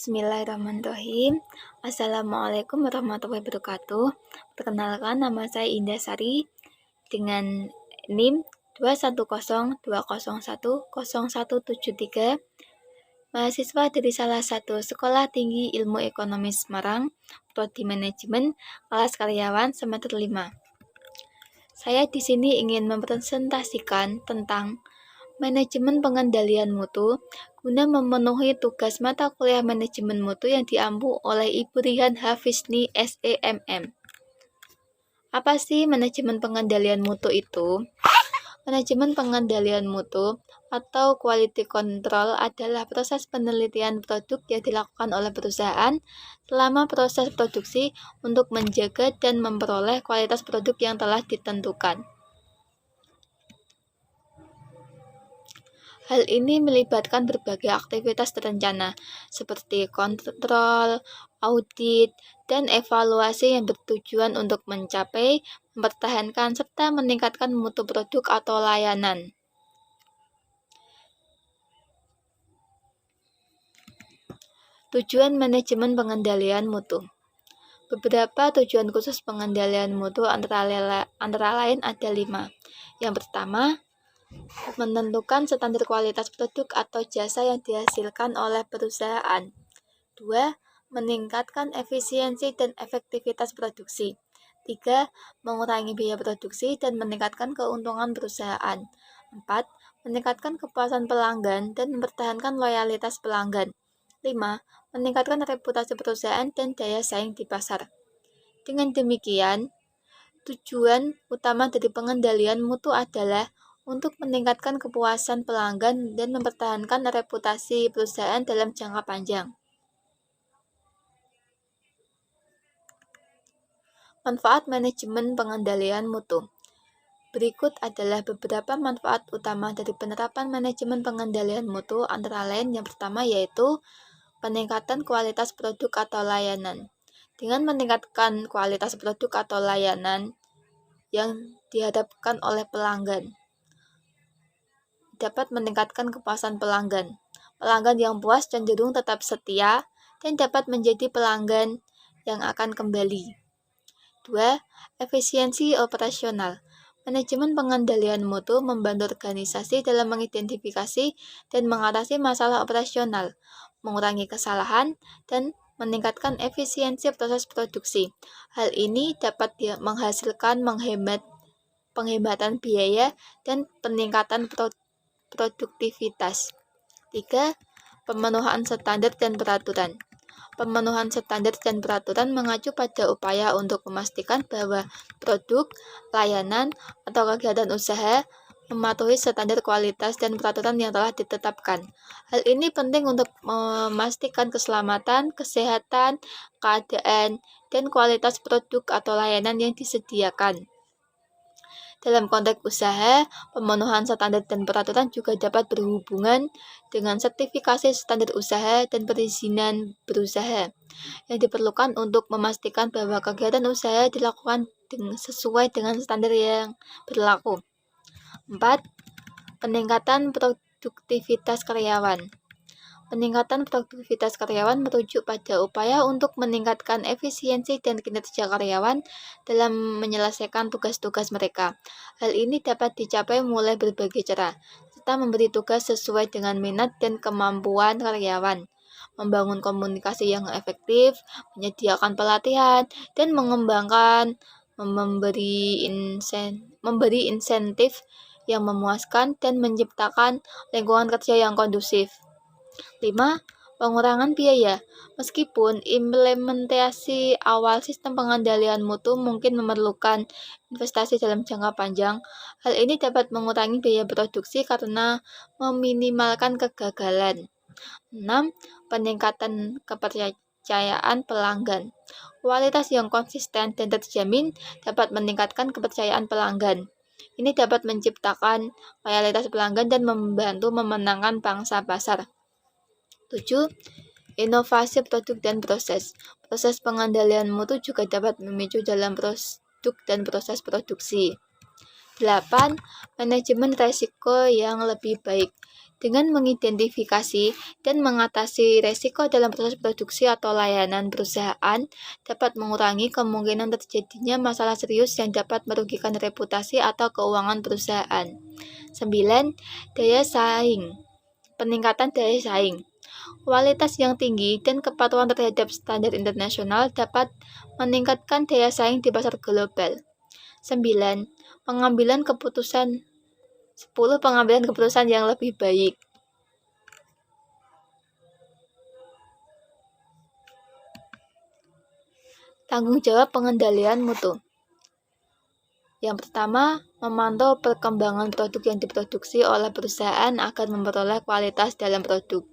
Bismillahirrahmanirrahim. Assalamualaikum warahmatullahi wabarakatuh. Perkenalkan, nama saya Indah Sari dengan NIM 21020100173, mahasiswa dari salah satu Sekolah Tinggi Ilmu Ekonomi Semarang, Prodi Manajemen, kelas karyawan semester 5. Saya di sini ingin mempresentasikan tentang manajemen pengendalian mutu guna memenuhi tugas mata kuliah manajemen mutu yang diampu oleh Ibu Rihan Hafisni SEMM. Apa sih manajemen pengendalian mutu itu? Manajemen pengendalian mutu atau quality control adalah proses penelitian produk yang dilakukan oleh perusahaan selama proses produksi untuk menjaga dan memperoleh kualitas produk yang telah ditentukan. Hal ini melibatkan berbagai aktivitas terencana, seperti kontrol, audit, dan evaluasi yang bertujuan untuk mencapai, mempertahankan, serta meningkatkan mutu produk atau layanan. Tujuan manajemen pengendalian mutu. Beberapa tujuan khusus pengendalian mutu antara lain ada 5. Yang pertama, menentukan standar kualitas produk atau jasa yang dihasilkan oleh perusahaan. 2. Meningkatkan efisiensi dan efektivitas produksi. 3. Mengurangi biaya produksi dan meningkatkan keuntungan perusahaan. 4. Meningkatkan kepuasan pelanggan dan mempertahankan loyalitas pelanggan. 5. Meningkatkan reputasi perusahaan dan daya saing di pasar. Dengan demikian, tujuan utama dari pengendalian mutu adalah untuk meningkatkan kepuasan pelanggan dan mempertahankan reputasi perusahaan dalam jangka panjang. Manfaat manajemen pengendalian mutu. Berikut adalah beberapa manfaat utama dari penerapan manajemen pengendalian mutu, antara lain yang pertama yaitu peningkatan kualitas produk atau layanan. Dengan meningkatkan kualitas produk atau layanan yang dihadapkan oleh pelanggan, dapat meningkatkan kepuasan pelanggan. Pelanggan yang puas cenderung tetap setia dan dapat menjadi pelanggan yang akan kembali. 2. Efisiensi operasional. Manajemen pengendalian mutu membantu organisasi dalam mengidentifikasi dan mengatasi masalah operasional, mengurangi kesalahan, dan meningkatkan efisiensi proses produksi. Hal ini dapat menghasilkan penghematan biaya dan peningkatan produktivitas. 3. Pemenuhan standar dan peraturan. Pemenuhan standar dan peraturan mengacu pada upaya untuk memastikan bahwa produk, layanan, atau kegiatan usaha mematuhi standar kualitas dan peraturan yang telah ditetapkan. Hal ini penting untuk memastikan keselamatan, kesehatan, keadaan, dan kualitas produk atau layanan yang disediakan. Dalam konteks usaha, pemenuhan standar dan peraturan juga dapat berhubungan dengan sertifikasi standar usaha dan perizinan berusaha yang diperlukan untuk memastikan bahwa kegiatan usaha dilakukan sesuai dengan standar yang berlaku. 4. Peningkatan produktivitas karyawan. Peningkatan produktivitas karyawan merujuk pada upaya untuk meningkatkan efisiensi dan kinerja karyawan dalam menyelesaikan tugas-tugas mereka. Hal ini dapat dicapai mulai berbagai cara, serta memberi tugas sesuai dengan minat dan kemampuan karyawan, membangun komunikasi yang efektif, menyediakan pelatihan, dan memberi insentif yang memuaskan dan menciptakan lingkungan kerja yang kondusif. 5. Pengurangan biaya. Meskipun implementasi awal sistem pengendalian mutu mungkin memerlukan investasi dalam jangka panjang, hal ini dapat mengurangi biaya produksi karena meminimalkan kegagalan. 6. Peningkatan kepercayaan pelanggan. Kualitas yang konsisten dan terjamin dapat meningkatkan kepercayaan pelanggan. Ini dapat menciptakan loyalitas pelanggan dan membantu memenangkan pangsa pasar. 7. Inovasi produk dan proses. Proses pengendalian mutu juga dapat memicu dalam produk dan proses produksi. 8. Manajemen risiko yang lebih baik. Dengan mengidentifikasi dan mengatasi resiko dalam proses produksi atau layanan perusahaan dapat mengurangi kemungkinan terjadinya masalah serius yang dapat merugikan reputasi atau keuangan perusahaan. 9. Daya saing. Peningkatan daya saing. Kualitas yang tinggi dan kepatuhan terhadap standar internasional dapat meningkatkan daya saing di pasar global. 9. Pengambilan keputusan 10. Pengambilan keputusan yang lebih baik. Tanggung jawab pengendalian mutu. Yang pertama, memantau perkembangan produk yang diproduksi oleh perusahaan agar memperoleh kualitas dalam produk.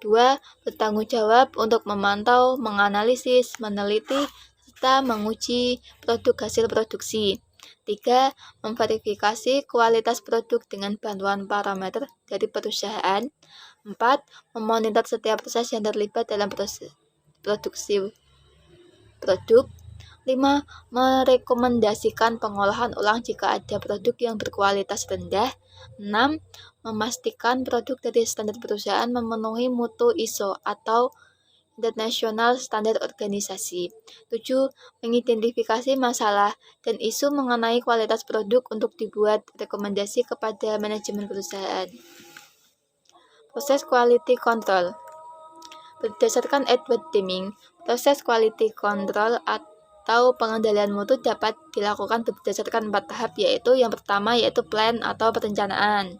2. Bertanggung jawab untuk memantau, menganalisis, meneliti, serta menguji produk hasil produksi. 3. Memverifikasi kualitas produk dengan bantuan parameter dari perusahaan. 4. Memonitor setiap proses yang terlibat dalam proses produksi produk. 5. Merekomendasikan pengolahan ulang jika ada produk yang berkualitas rendah. 6. Memastikan produk dari standar perusahaan memenuhi mutu ISO atau International Standard Organisasi. 7. Mengidentifikasi masalah dan isu mengenai kualitas produk untuk dibuat rekomendasi kepada manajemen perusahaan. Proses quality control. Berdasarkan Edward Deming, proses quality control atau pengendalian mutu dapat dilakukan berdasarkan 4 tahap, yaitu yang pertama yaitu plan atau perencanaan,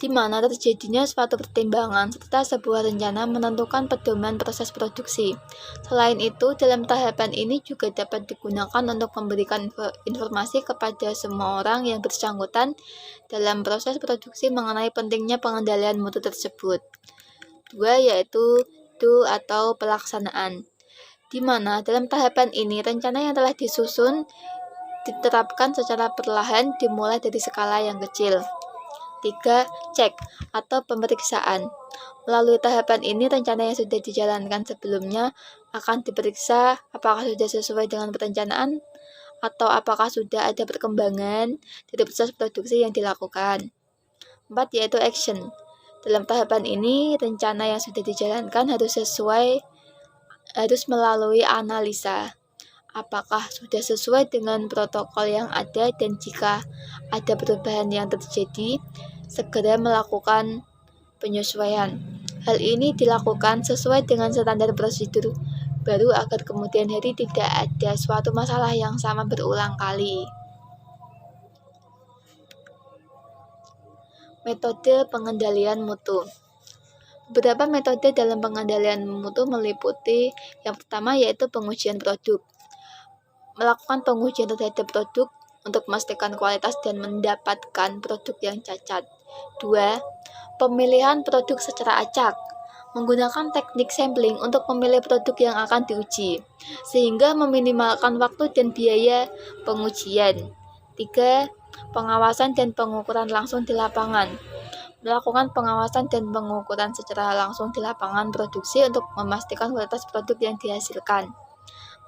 di mana terjadinya suatu pertimbangan serta sebuah rencana menentukan pedoman proses produksi. Selain itu, dalam tahapan ini juga dapat digunakan untuk memberikan informasi kepada semua orang yang bersangkutan dalam proses produksi mengenai pentingnya pengendalian mutu tersebut. 2. Yaitu do atau pelaksanaan, di mana dalam tahapan ini rencana yang telah disusun diterapkan secara perlahan dimulai dari skala yang kecil. 3. Cek atau pemeriksaan. Melalui tahapan ini, rencana yang sudah dijalankan sebelumnya akan diperiksa apakah sudah sesuai dengan perencanaan atau apakah sudah ada perkembangan dari proses produksi yang dilakukan. 4. Yaitu action. Dalam tahapan ini, rencana yang sudah dijalankan harus melalui analisa. Apakah sudah sesuai dengan protokol yang ada, dan jika ada perubahan yang terjadi, segera melakukan penyesuaian. Hal ini dilakukan sesuai dengan standar prosedur baru agar kemudian hari tidak ada suatu masalah yang sama berulang kali. Metode pengendalian mutu. Beberapa metode dalam pengendalian mutu meliputi yang pertama yaitu pengujian produk. Melakukan pengujian terhadap produk untuk memastikan kualitas dan mendapatkan produk yang cacat. 2. Pemilihan produk secara acak. Menggunakan teknik sampling untuk memilih produk yang akan diuji, sehingga meminimalkan waktu dan biaya pengujian. 3. Pengawasan dan pengukuran langsung di lapangan. Melakukan pengawasan dan pengukuran secara langsung di lapangan produksi untuk memastikan kualitas produk yang dihasilkan.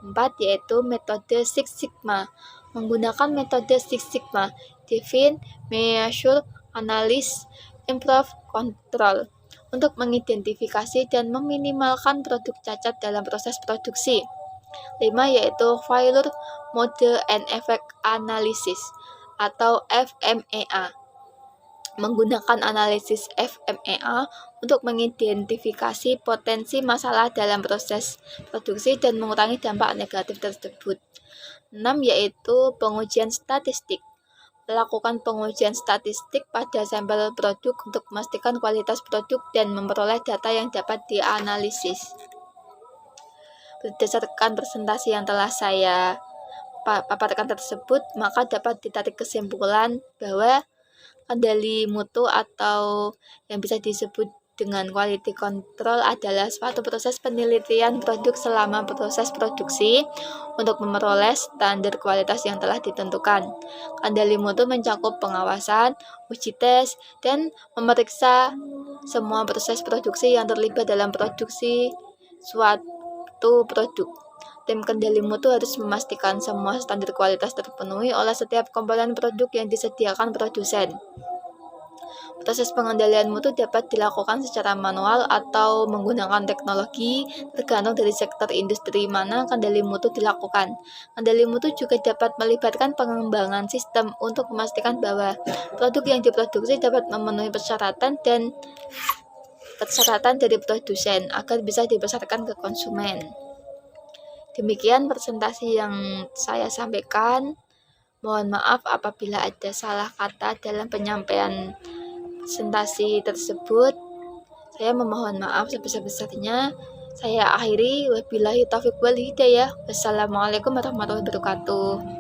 4. Yaitu metode Six Sigma. Menggunakan metode Six Sigma, define, measure, analyze, improve, control, untuk mengidentifikasi dan meminimalkan produk cacat dalam proses produksi. 5. Yaitu Failure Mode and Effect Analysis atau FMEA. Menggunakan analisis FMEA untuk mengidentifikasi potensi masalah dalam proses produksi dan mengurangi dampak negatif tersebut. 6. Yaitu pengujian statistik. Melakukan pengujian statistik pada sampel produk untuk memastikan kualitas produk dan memperoleh data yang dapat dianalisis. Berdasarkan presentasi yang telah saya paparkan tersebut, maka dapat ditarik kesimpulan bahwa kendali mutu atau yang bisa disebut dengan quality control adalah suatu proses penelitian produk selama proses produksi untuk memperoleh standar kualitas yang telah ditentukan. Kendali mutu mencakup pengawasan, uji tes, dan memeriksa semua proses produksi yang terlibat dalam produksi suatu produk. Tim kendali mutu harus memastikan semua standar kualitas terpenuhi oleh setiap komponen produk yang disediakan produsen. Proses pengendalian mutu dapat dilakukan secara manual atau menggunakan teknologi, tergantung dari sektor industri mana kendali mutu dilakukan. Kendali mutu juga dapat melibatkan pengembangan sistem untuk memastikan bahwa produk yang diproduksi dapat memenuhi persyaratan dari produsen agar bisa dipasarkan ke konsumen. Demikian presentasi yang saya sampaikan. Mohon maaf apabila ada salah kata dalam penyampaian presentasi tersebut. Saya memohon maaf sebesar-besarnya. Saya akhiri, wabillahi taufiq wal hidayah. Wassalamualaikum warahmatullahi wabarakatuh.